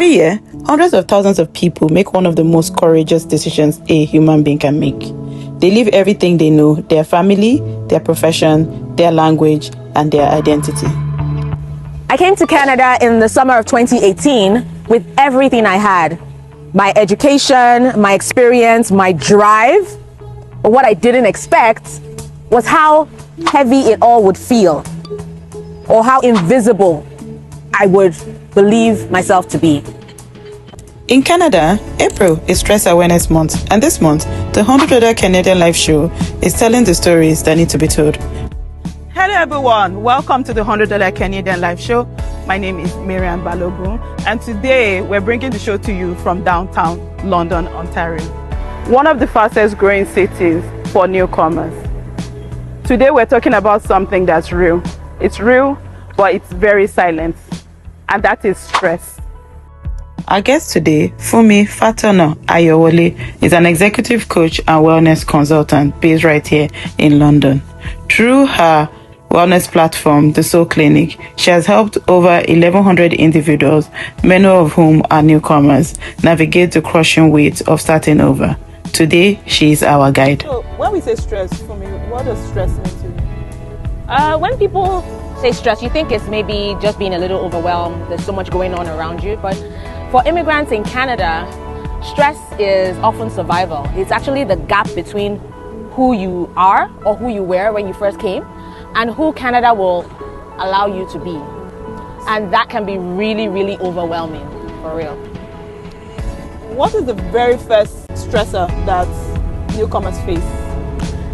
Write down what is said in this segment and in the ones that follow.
Every year, hundreds of thousands of people make one of the most courageous decisions a human being can make. They leave everything they know, their family, their profession, their language, and their identity. I came to Canada in the summer of 2018 with everything I had. My education, my experience, my drive. But what I didn't expect was how heavy it all would feel, or how invisible I would believe myself to be. In Canada, April is Stress Awareness Month, and this month, the $100 Canadian Life Show is telling the stories that need to be told. Hello everyone, welcome to the $100 Canadian Life Show. My name is Miriam Balogun, and today we're bringing the show to you from downtown London, Ontario, one of the fastest growing cities for newcomers. Today we're talking about something that's real. It's real, but it's very silent, and that is stress. Our guest today, Fumi Fatona Ayowole, is an executive coach and wellness consultant based right here in London. Through her wellness platform, The Soul Clinic, she has helped over 1,100 individuals, many of whom are newcomers, navigate the crushing weight of starting over. Today, she is our guide. So, when we say stress, Fumi, what does stress mean to you? When people say stress, you think it's maybe just being a little overwhelmed. There's so much going on around you. But for immigrants in Canada, stress is often survival. It's actually the gap between who you are or who you were when you first came and who Canada will allow you to be. And that can be really, really overwhelming, for real. What is the very first stressor that newcomers face?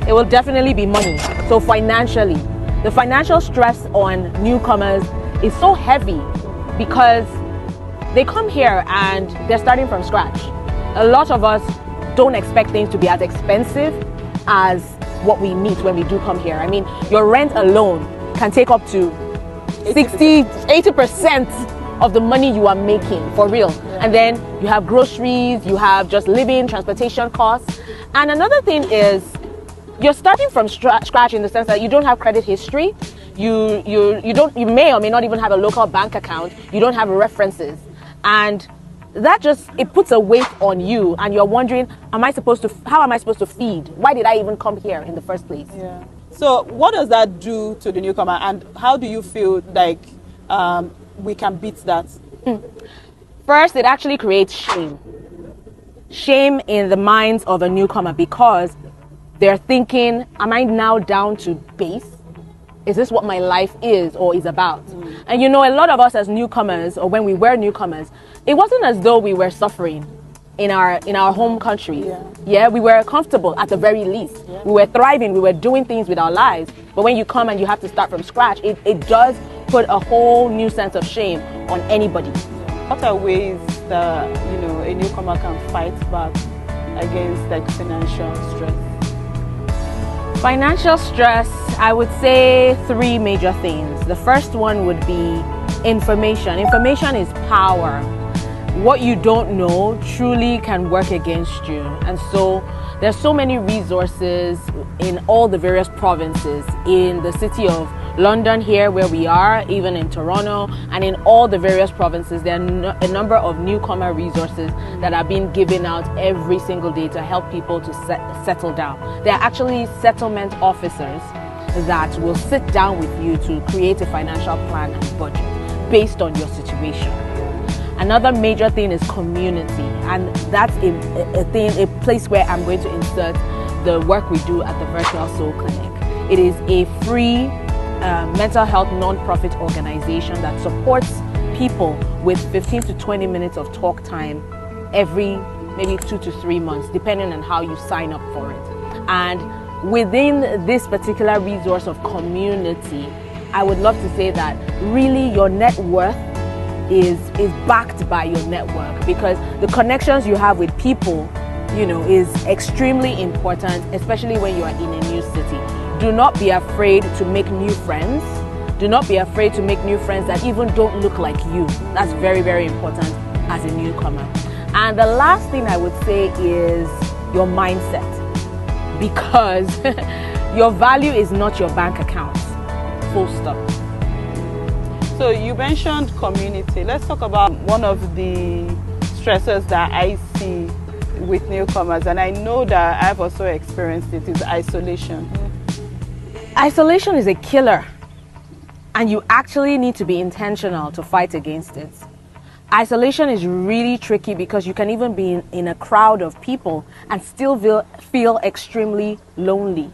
It will definitely be money. So financially, the financial stress on newcomers is so heavy because they come here and they're starting from scratch. A lot of us don't expect things to be as expensive as what we meet when we do come here. I mean, your rent alone can take up to 80% of the money you are making, for real. Yeah. And then you have groceries, you have just living, transportation costs. And another thing is, you're starting from scratch in the sense that you don't have credit history. You may or may not even have a local bank account. You don't have references. And that it puts a weight on you, and you're wondering, how am I supposed to feed? Why did I even come here in the first place? Yeah. So what does that do to the newcomer, and how do you feel like we can beat that? First, it actually creates shame. Shame in the minds of a newcomer because they're thinking, am I now down to base? Is this what my life is or is about? And a lot of us as newcomers, or when we were newcomers, it wasn't as though we were suffering in our home countries. Yeah, we were comfortable at the very least. Yeah. We were thriving, we were doing things with our lives. But when you come and you have to start from scratch, it does put a whole new sense of shame on anybody. What are ways that a newcomer can fight back against financial stress? Financial stress, I would say 3 major things. The first one would be information. Information is power. What you don't know truly can work against you. And so there's so many resources in all the various provinces, in the city of London here where we are, even in Toronto, and in all the various provinces. There are a number of newcomer resources that are being given out every single day to help people to settle down. There are actually settlement officers that will sit down with you to create a financial plan and budget based on your situation. Another major thing is community, and that's a place where I'm going to insert the work we do at the Virtual Soul Clinic. It is a free mental health non-profit organization that supports people with 15 to 20 minutes of talk time every maybe 2 to 3 months, depending on how you sign up for it. And within this particular resource of community, I would love to say that really your net worth is backed by your network, because the connections you have with people, is extremely important, especially when you are in a new city. Do not be afraid to make new friends. Do not be afraid to make new friends that even don't look like you. That's very, very important as a newcomer. And the last thing I would say is your mindset, because your value is not your bank account. Full stop. So you mentioned community. Let's talk about one of the stressors that I see with newcomers, and I know that I've also experienced it, is isolation. Isolation is a killer, and you actually need to be intentional to fight against it. Isolation is really tricky because you can even be in a crowd of people and still feel extremely lonely.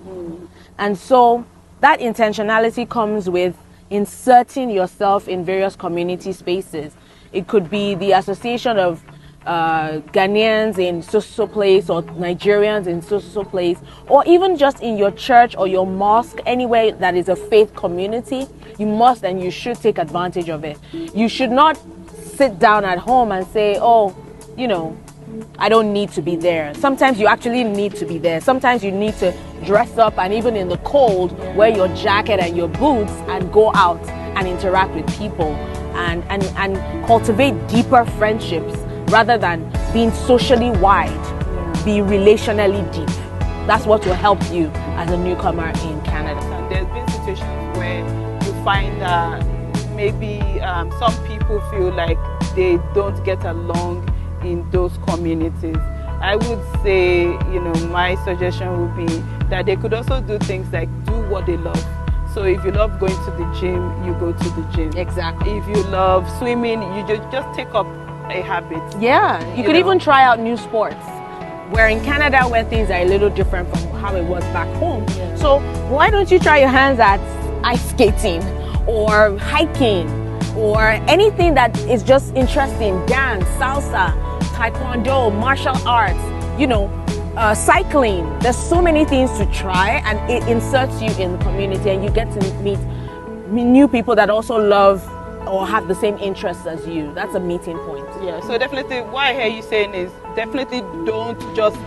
And so that intentionality comes with inserting yourself in various community spaces. It could be the association of Ghanaians in so place, or Nigerians in so place, or even just in your church or your mosque, anywhere that is a faith community. You must and you should take advantage of it. You should not sit down at home and say, oh, you know, I don't need to be there. Sometimes you actually need to be there. Sometimes you need to dress up, and even in the cold, wear your jacket and your boots and go out and interact with people and cultivate deeper friendships rather than being socially wide. Be relationally deep. That's what will help you as a newcomer in Canada. And there's been situations where you find that maybe some people feel like they don't get along in those communities. I would say, you know, my suggestion would be that they could also do things like do what they love. So if you love going to the gym, you go to the gym. Exactly. If you love swimming, you just take up a habit. Yeah, you could even try out new sports. We're in Canada where things are a little different from how it was back home. Yeah. So why don't you try your hands at ice skating or hiking or anything that is just interesting? Dance, salsa, taekwondo, martial arts, you know, cycling. There's so many things to try, and it inserts you in the community, and you get to meet new people that also love or have the same interests as you. That's a meeting point. Yeah, so definitely what I hear you saying is definitely don't just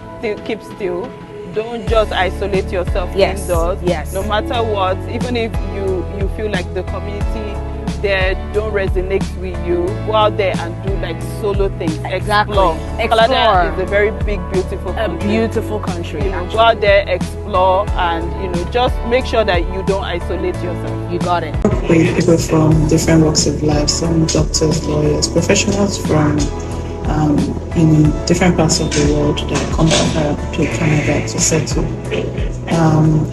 keep still. Don't just isolate yourself indoors. Yes. No matter what, even if you feel like the community there don't resonate with you, go out there and do like solo things. Exactly. Explore. Canada is a very big, beautiful country. A beautiful country. You know, go out there, explore, and you know, just make sure that you don't isolate yourself. You got it. With people from different walks of life, some doctors, lawyers, professionals from in different parts of the world that come to Canada to settle.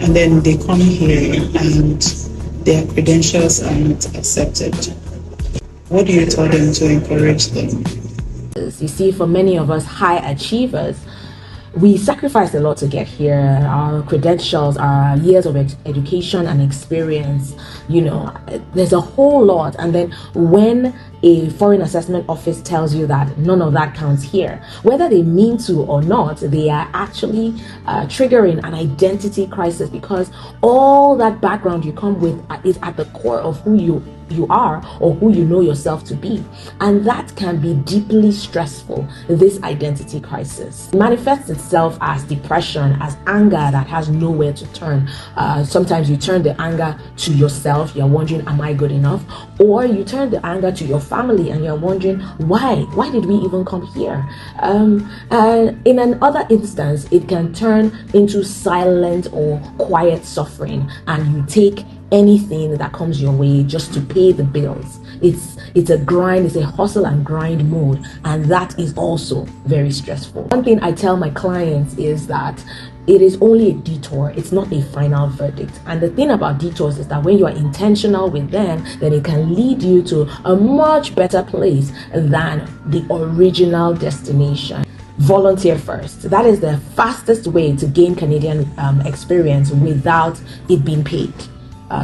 And then they come here and their credentials are not accepted. What do you tell them to encourage them? You see, for many of us high achievers, we sacrifice a lot to get here. Our credentials, our years of education and experience, you know, there's a whole lot. And then when a foreign assessment office tells you that none of that counts here, whether they mean to or not, they are actually triggering an identity crisis, because all that background you come with is at the core of who you are or who you know yourself to be, and that can be deeply stressful. This identity crisis manifests itself as depression, as anger that has nowhere to turn. Sometimes you turn the anger to yourself, you're wondering, am I good enough? Or you turn the anger to your family and you're wondering, why did we even come here? And in another instance, it can turn into silent or quiet suffering, and you take anything that comes your way just to pay the bills. It's a grind, it's a hustle and grind mode, and that is also very stressful. One thing I tell my clients is that it is only a detour, it's not a final verdict. And the thing about detours is that when you are intentional with them, then it can lead you to a much better place than the original destination. Volunteer first. That is the fastest way to gain Canadian experience without it being paid.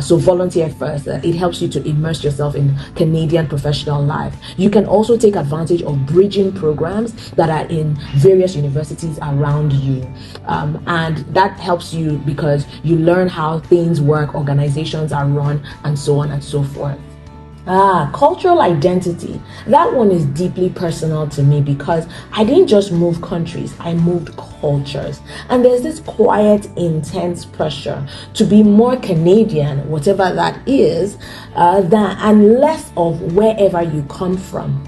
So volunteer first. It helps you to immerse yourself in Canadian professional life. You can also take advantage of bridging programs that are in various universities around you. And that helps you because you learn how things work, organizations are run, and so on and so forth. Cultural identity. That one is deeply personal to me because I didn't just move countries, I moved cultures. And there's this quiet, intense pressure to be more Canadian, whatever that is, and less of wherever you come from.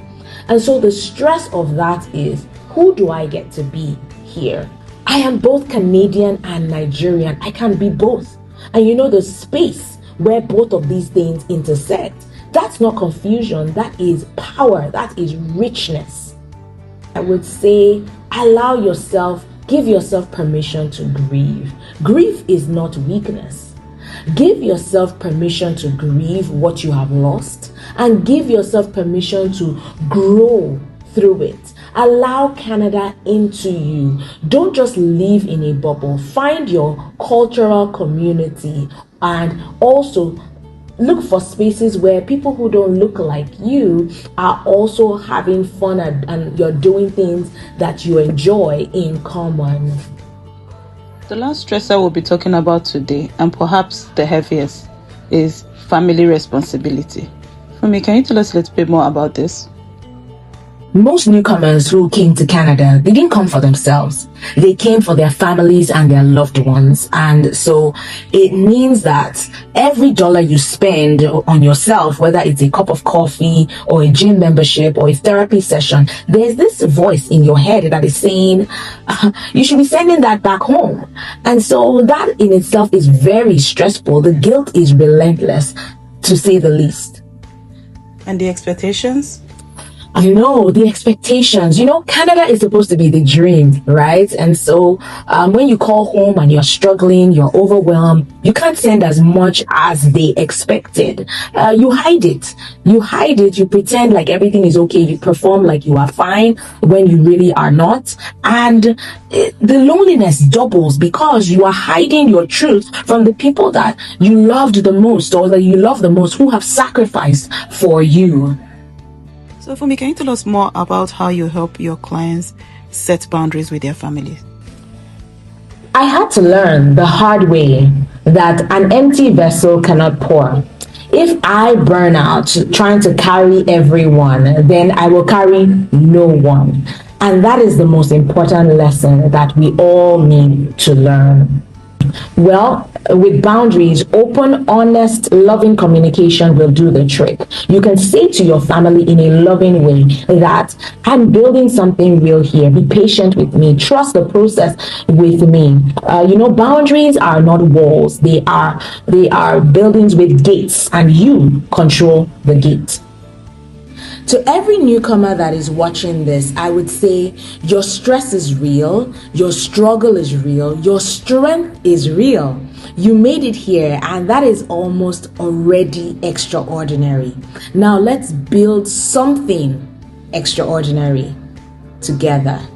And so the stress of that is, who do I get to be here? I am both Canadian and Nigerian. I can be both. And you know, the space where both of these things intersect, That's not confusion, that is power, that is richness. I would say give yourself permission to grieve. Grief is not weakness. Give yourself permission to grieve what you have lost and give yourself permission to grow through it. Allow Canada into you. Don't just live in a bubble. Find your cultural community and also look for spaces where people who don't look like you are also having fun and you're doing things that you enjoy in common. The last stressor we'll be talking about today, and perhaps the heaviest, is family responsibility. Fumi, can you tell us a little bit more about this? Most newcomers who came to Canada, they didn't come for themselves. They came for their families and their loved ones. And so it means that every dollar you spend on yourself, whether it's a cup of coffee or a gym membership or a therapy session, there's this voice in your head that is saying, you should be sending that back home. And so that in itself is very stressful. The guilt is relentless, to say the least. And the expectations? The expectations. Canada is supposed to be the dream, right? And so when you call home and you're struggling, you're overwhelmed, you can't send as much as they expected. You hide it. You pretend like everything is okay. You perform like you are fine when you really are not. And the loneliness doubles because you are hiding your truth from the people that you loved the most or that you love the most, who have sacrificed for you. So Fumi, can you tell us more about how you help your clients set boundaries with their families? I had to learn the hard way that an empty vessel cannot pour. If I burn out trying to carry everyone, then I will carry no one. And that is the most important lesson that we all need to learn. Well, with boundaries, open, honest, loving communication will do the trick. You can say to your family in a loving way that I'm building something real here. Be patient with me. Trust the process with me. Boundaries are not walls. They are buildings with gates, and you control the gate. To every newcomer that is watching this, I would say your stress is real, your struggle is real, your strength is real. You made it here, and that is almost already extraordinary. Now let's build something extraordinary together.